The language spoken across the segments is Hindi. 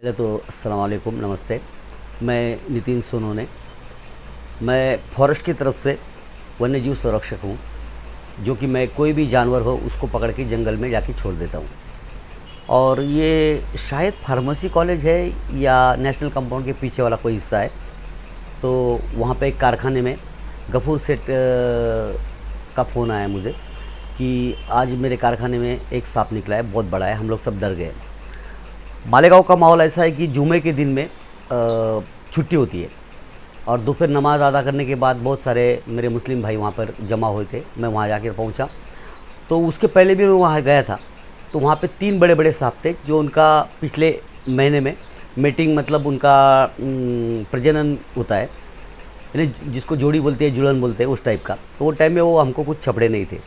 पहले तो अस्सलाम वालेकुम, नमस्ते। मैं नितिन सोनोने। मैं फॉरेस्ट की तरफ से वन्यजीव संरक्षक हूँ, जो कि मैं कोई भी जानवर हो उसको पकड़ के जंगल में जाके छोड़ देता हूँ। और ये शायद फार्मेसी कॉलेज है या नेशनल कंपाउंड के पीछे वाला कोई हिस्सा है। तो वहाँ पे एक कारखाने में गफूर सेठ का फ़ोन आया मुझे कि आज मेरे कारखाने में एक सांप निकला है, बहुत बड़ा है। हम लोग सब डर गए। मालेगांव का माहौल ऐसा है कि जुमे के दिन में छुट्टी होती है और दोपहर नमाज अदा करने के बाद बहुत सारे मेरे मुस्लिम भाई वहाँ पर जमा हुए थे। मैं वहाँ जाकर पहुँचा, तो उसके पहले भी मैं वहाँ गया था। तो वहाँ पे 3 बड़े बड़े सांप थे, जो उनका पिछले महीने में मीटिंग, मतलब उनका प्रजनन होता है, यानी जिसको जोड़ी बोलते हैं, जुड़न बोलते हैं, उस टाइप का। तो वो टाइम में वो हमको कुछ छपड़े नहीं थे,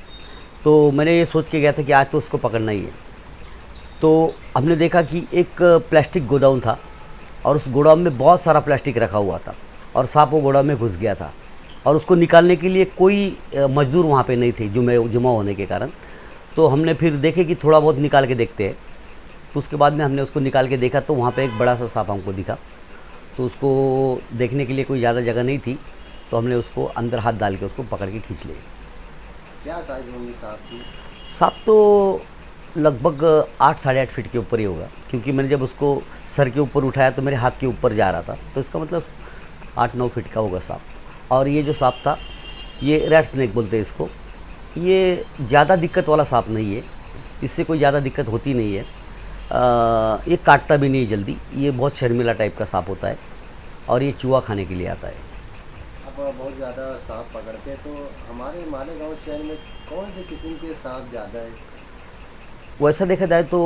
तो मैंने ये सोच के गया था कि आज तो उसको पकड़ना ही है। तो हमने देखा कि एक प्लास्टिक गोडाउन था और उस गोडाउन में बहुत सारा प्लास्टिक रखा हुआ था और सांप वो गोडाउन में घुस गया था और उसको निकालने के लिए कोई मजदूर वहाँ पे नहीं थे जुमा होने के कारण। तो हमने फिर देखे कि थोड़ा बहुत निकाल के देखते हैं। तो उसके बाद में हमने उसको निकाल के देखा, तो वहाँ पे एक बड़ा सा सांप हमको दिखा। तो उसको देखने के लिए कोई ज़्यादा जगह नहीं थी, तो हमने उसको अंदर हाथ डाल के उसको पकड़ के खींच लिया। क्या साइज होंगी सांप की? सांप तो लगभग 8 साढ़े 8 फीट के ऊपर ही होगा, क्योंकि मैंने जब उसको सर के ऊपर उठाया तो मेरे हाथ के ऊपर जा रहा था, तो इसका मतलब 8-9 फीट का होगा सांप। और ये जो सांप था, ये रेड स्नेक बोलते हैं इसको। ये ज़्यादा दिक्कत वाला सांप नहीं है, इससे कोई ज़्यादा दिक्कत होती नहीं है। ये काटता भी नहीं जल्दी। ये बहुत शर्मिला टाइप का सांप होता है और ये चूहा खाने के लिए आता है। आप बहुत ज़्यादा सांप पकड़ते हैं, तो हमारे मालेगांव शहर में कौन से किस्म के सांप ज़्यादा है? वैसा देखा जाए तो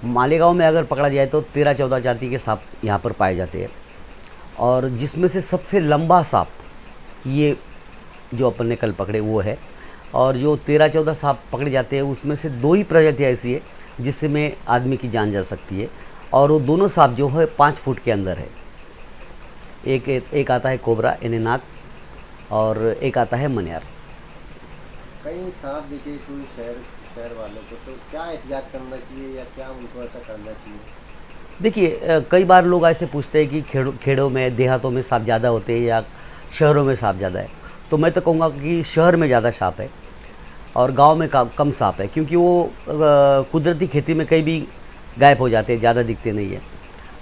मालेगांव में अगर पकड़ा जाए तो 13-14 जाति के सांप यहाँ पर पाए जाते हैं, और जिसमें से सबसे लंबा सांप ये जो अपन ने कल पकड़े वो है। और जो 13-14 सांप पकड़े जाते हैं उसमें से 2 ही प्रजातियाँ ऐसी है जिससे में आदमी की जान जा सकती है, और वो दोनों सांप जो है 5 फुट के अंदर है। एक आता है कोबरा यानी नाग, और एक आता है मनियार। कई सांप दिखे कोई शहर वालों को, तो क्या एहतियात करना चाहिए या क्या उनको ऐसा करना चाहिए? देखिए, कई बार लोग ऐसे पूछते हैं कि खेड़ों में, देहातों में सांप ज़्यादा होते हैं या शहरों में सांप ज़्यादा है। तो मैं तो कहूँगा कि शहर में ज़्यादा सांप है और गांव में कम सांप है, क्योंकि वो कुदरती खेती में कहीं भी गायब हो जाते हैं, ज़्यादा दिखते नहीं है।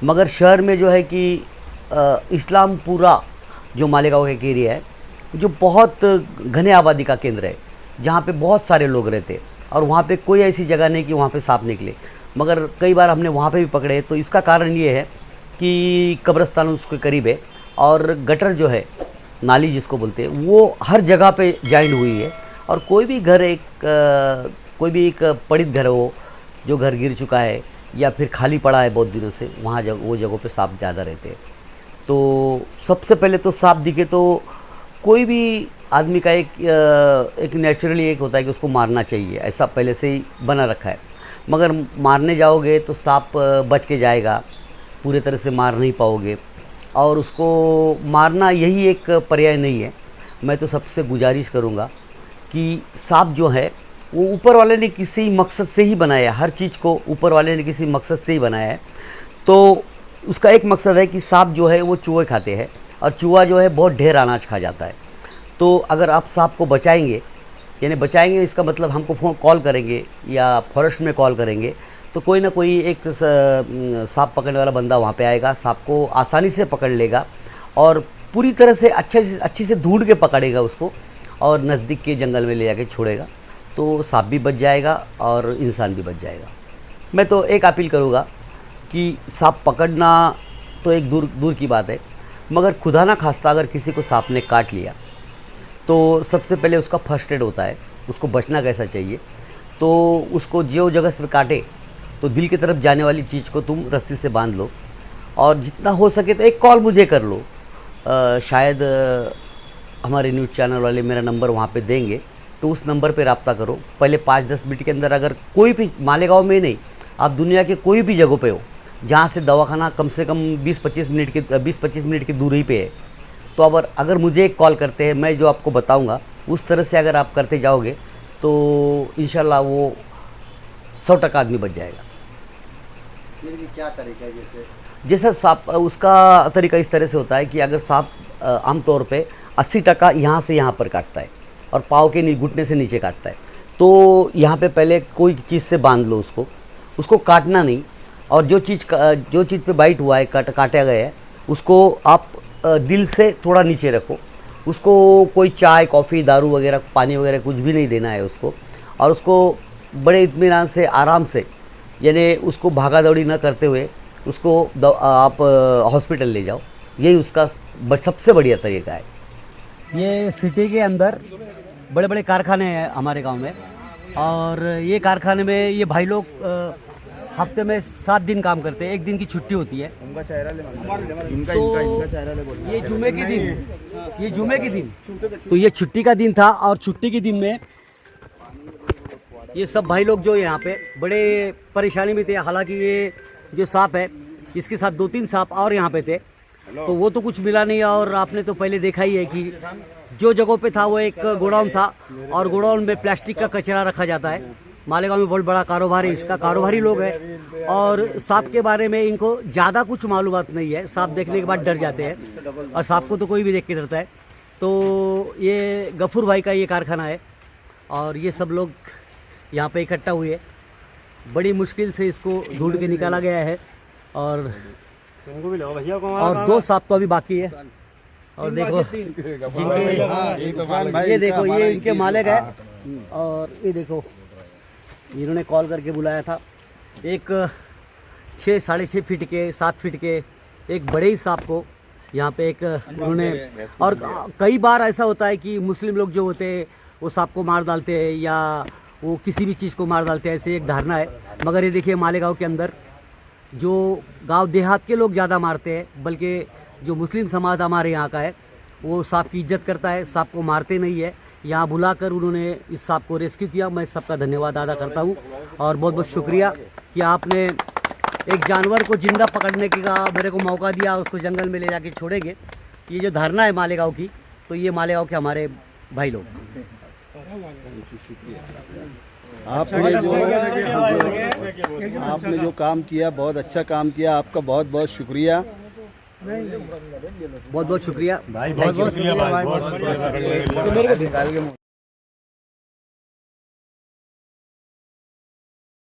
मगर शहर में जो है कि इस्लामपुरा जो मालेगांव का एक एरिया है, जो बहुत घने आबादी का केंद्र है, जहाँ पे बहुत सारे लोग रहते हैं, और वहाँ पे कोई ऐसी जगह नहीं कि वहाँ पे सांप निकले। मगर कई बार हमने वहाँ पे भी पकड़े। तो इसका कारण ये है कि कब्रिस्तान उसके करीब है, और गटर जो है, नाली जिसको बोलते हैं, वो हर जगह पे जॉइन हुई है। और कोई भी कोई भी एक पड़ित घर हो, जो घर गिर चुका है या फिर खाली पड़ा है बहुत दिनों से, वहाँ वो जगहों पे सांप ज़्यादा रहते हैं। तो सबसे पहले तो सांप दिखे तो कोई भी आदमी का एक नेचुरली एक होता है कि उसको मारना चाहिए, ऐसा पहले से ही बना रखा है। मगर मारने जाओगे तो सांप बच के जाएगा, पूरे तरह से मार नहीं पाओगे, और उसको मारना यही एक पर्याय नहीं है। मैं तो सबसे गुजारिश करूँगा कि सांप जो है वो ऊपर वाले ने किसी मकसद से ही बनाया है, हर चीज़ को ऊपर वाले ने किसी मकसद से ही बनाया है। तो उसका एक मकसद है कि सांप जो है वो चूहे खाते हैं, और चूहा जो है बहुत ढेर अनाज खा जाता है। तो अगर आप सांप को बचाएंगे, यानी बचाएंगे इसका मतलब हमको कॉल करेंगे या फॉरेस्ट में कॉल करेंगे, तो कोई ना कोई एक सांप पकड़ने वाला बंदा वहाँ पे आएगा, सांप को आसानी से पकड़ लेगा और पूरी तरह से अच्छी से ढूंढ के पकड़ेगा उसको, और नज़दीक के जंगल में ले जाके छोड़ेगा। तो सांप भी बच जाएगा और इंसान भी बच जाएगा। मैं तो एक अपील करूँगा कि सांप पकड़ना तो एक दूर की बात है, मगर खुदा ना खास्ता अगर किसी को सांप ने काट लिया तो सबसे पहले उसका फर्स्ट एड होता है, उसको बचना कैसा चाहिए। तो उसको जो जगह से काटे तो दिल की तरफ जाने वाली चीज़ को तुम रस्सी से बांध लो, और जितना हो सके तो एक कॉल मुझे कर लो। शायद हमारे न्यूज़ चैनल वाले मेरा नंबर वहाँ पे देंगे, तो उस नंबर पे रब्ता करो। पहले 5-10 मिनट के अंदर, अगर कोई भी मालेगांव में नहीं, आप दुनिया के कोई भी जगह पे हो जहाँ से दवाखाना कम से कम 20-25 मिनट की दूरी पे है, तो अगर मुझे एक कॉल करते हैं, मैं जो आपको बताऊंगा उस तरह से अगर आप करते जाओगे तो इंशाल्लाह वो 100% आदमी बच जाएगा। फिर भी क्या तरीका है जैसे? जैसा सांप उसका तरीका इस तरह से होता है कि अगर सांप आमतौर पे 80% यहाँ से यहाँ पर काटता है और पाँव के घुटने से नीचे काटता है, तो यहाँ पे पहले कोई चीज़ से बांध लो उसको काटना नहीं, और जो चीज़ पे बाइट हुआ है, काटा गया है, उसको आप दिल से थोड़ा नीचे रखो। उसको कोई चाय, कॉफ़ी, दारू वगैरह, पानी वगैरह कुछ भी नहीं देना है उसको, और उसको बड़े इत्मीनान से, आराम से, यानी उसको भागा दौड़ी ना करते हुए उसको आप हॉस्पिटल ले जाओ। यही उसका सबसे बढ़िया तरीका है। ये सिटी के अंदर बड़े बड़े कारखाने हैं हमारे गांव में, और ये कारखाने में ये भाई लोग हफ्ते में 7 दिन काम करते हैं, 1 दिन की छुट्टी होती है। उनका चेहरा ले, इनका चेहरा ले बोल। ये जुमे के दिन तो ये छुट्टी का दिन था, और छुट्टी के दिन में ये सब भाई लोग जो यहाँ पे बड़े परेशानी में थे। हालांकि ये जो सांप है, इसके साथ 2-3 सांप और यहाँ पे थे, तो वो तो कुछ मिला नहीं। और आपने तो पहले देखा ही है कि जो जगहों पे था वो एक गोडाउन था, और गोडाउन में प्लास्टिक का कचरा रखा जाता है। मालेगांव में बहुत बड़ा कारोबार है इसका, कारोबारी लोग हैं, और सांप के बारे में इनको ज़्यादा कुछ मालूमात नहीं है। सांप देखने के बाद डर जाते हैं, और सांप को तो कोई भी देख के डरता है। तो ये गफूर भाई का ये कारखाना है, और ये सब लोग यहाँ पे इकट्ठा हुए। बड़ी मुश्किल से इसको ढूंढ के निकाला गया है, और 2 सांप तो अभी बाकी है। और देखो ये देखो, ये इनके मालिक है, और ये देखो इन्होंने कॉल करके बुलाया था। एक 6, 6.5 फीट के, 7 फीट के एक बड़े ही सांप को यहाँ पे एक उन्होंने, और कई बार ऐसा होता है कि मुस्लिम लोग जो होते हैं वो सांप को मार डालते हैं, या वो किसी भी चीज़ को मार डालते हैं, ऐसे एक धारणा है। मगर ये देखिए, मालेगांव के अंदर जो गांव देहात के लोग ज़्यादा मारते हैं, बल्कि जो मुस्लिम समाज हमारे यहाँ का है वो सांप की इज्जत करता है, सांप को मारते नहीं है। यहाँ बुलाकर उन्होंने इस सांप को रेस्क्यू किया। मैं सबका धन्यवाद अदा करता हूँ, और बहुत बहुत शुक्रिया कि आपने एक जानवर को जिंदा पकड़ने का मेरे को मौका दिया, उसको जंगल में ले जाके छोड़ेंगे। ये जो धारणा है मालेगांव की, तो ये मालेगांव के हमारे भाई लोग। आपने जो काम किया, बहुत अच्छा काम किया, आपका बहुत बहुत शुक्रिया। बहुत बहुत शुक्रिया भाई, बहुत बहुत शुक्रिया भाई, बहुत शुक्रिया।